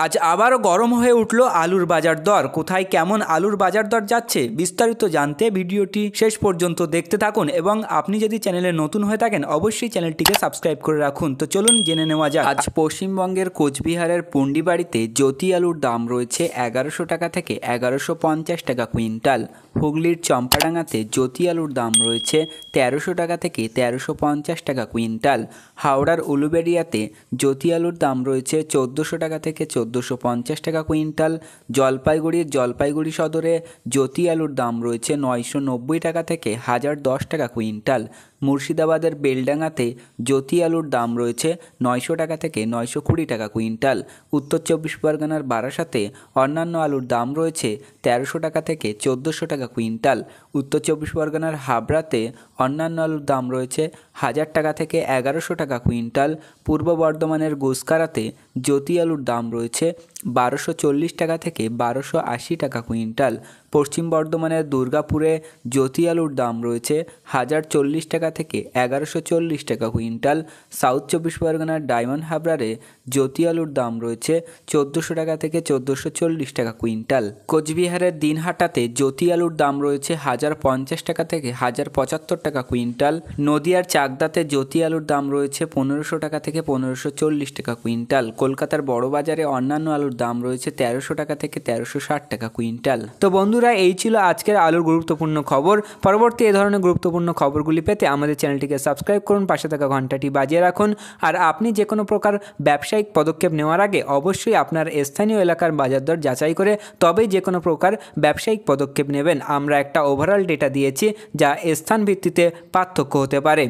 আজ আবারও গরম হয়ে উঠল আলুর বাজার দর। কোথায় কেমন আলুর বাজার দর যাচ্ছে বিস্তারিত জানতে ভিডিওটি শেষ পর্যন্ত দেখতে থাকুন এবং আপনি যদি চ্যানেলে নতুন হয়ে থাকেন অবশ্যই চ্যানেলটিকে সাবস্ক্রাইব করে রাখুন। তো চলুন জেনে নেওয়া যাক। আজ পশ্চিমবঙ্গের কোচবিহারের পুন্ডিবাড়িতে জ্যোতি আলুর দাম রয়েছে 1100 টাকা থেকে 1150 টাকা কুইন্টাল। হুগলির চম্পাডাঙ্গাতে জ্যোতি আলুর দাম রয়েছে 1300 টাকা থেকে 1350 টাকা কুইন্টাল। হাওড়ার উলুবেড়িয়াতে জ্যোতি আলুর দাম রয়েছে 1400 টাকা থেকে 1450 টাকা কুইন্টাল। জলপাইগুড়ির জলপাইগুড়ি সদরে জ্যোতি আলুর দাম রয়েছে 990 টাকা থেকে 1010 টাকা কুইন্টাল। মুর্শিদাবাদের বেলডাঙ্গাতে জ্যোতি আলুর দাম রয়েছে 900 টাকা থেকে 920 টাকা কুইন্টাল। উত্তর চব্বিশ পরগনার বারাসাতে অন্যান্য আলুর দাম রয়েছে 1300 টাকা থেকে 1400 টাকা কুইন্টাল। উত্তর চব্বিশ পরগনার হাবড়াতে অন্যান্য আলুর দাম রয়েছে 1000 টাকা থেকে 1100 টাকা কুইন্টাল। পূর্ব বর্ধমানের গুসকারাতে জ্যোতি আলুর দাম রয়েছে 1240 টাকা থেকে 1280 টাকা কুইন্টাল। পশ্চিম বর্ধমানের দুর্গাপুরে জ্যোতি আলুর দাম রয়েছে 1040 টাকা থেকে 1140 টাকা কুইন্টাল। সাউথ চব্বিশ পরগনার ডায়মন্ড হাবড়ারে জ্যোতি আলুর দাম রয়েছে 1400 টাকা থেকে 1440 টাকা কুইন্টাল। কোচবিহারের দিনহাটাতে জ্যোতি আলুর দাম রয়েছে 1050 টাকা থেকে 1075 টাকা কুইন্টাল। নদিয়ার চাকদাতে জ্যোতি আলুর দাম রয়েছে 1500 টাকা থেকে 1540 টাকা কুইন্টাল। কলকাতার বড়বাজারে অন্যান্য আলুর দাম রয়েছে 1300 টাকা থেকে 1360 টাকা কুইন্টাল। তো বন্ধুরা, এই ছিল আজকের আলুর গুরুত্বপূর্ণ খবর। পরবর্তী এই ধরনের গুরুত্বপূর্ণ খবরগুলি পেতে আমাদের চ্যানেলটিকে সাবস্ক্রাইব করুন, পাশে থাকা ঘন্টাটি বাজিয়ে রাখুন। আর আপনি যে কোনো প্রকার ব্যবসায়িক পদক্ষেপ নেওয়ার আগে অবশ্যই আপনার স্থানীয় এলাকার বাজার দর যাচাই করে তবেই যে কোনো প্রকার ব্যবসায়িক পদক্ষেপ নেবেন। আমরা একটা ওভারঅল ডেটা দিয়েছি যা স্থান ভিত্তিতে পার্থক্য হতে পারে।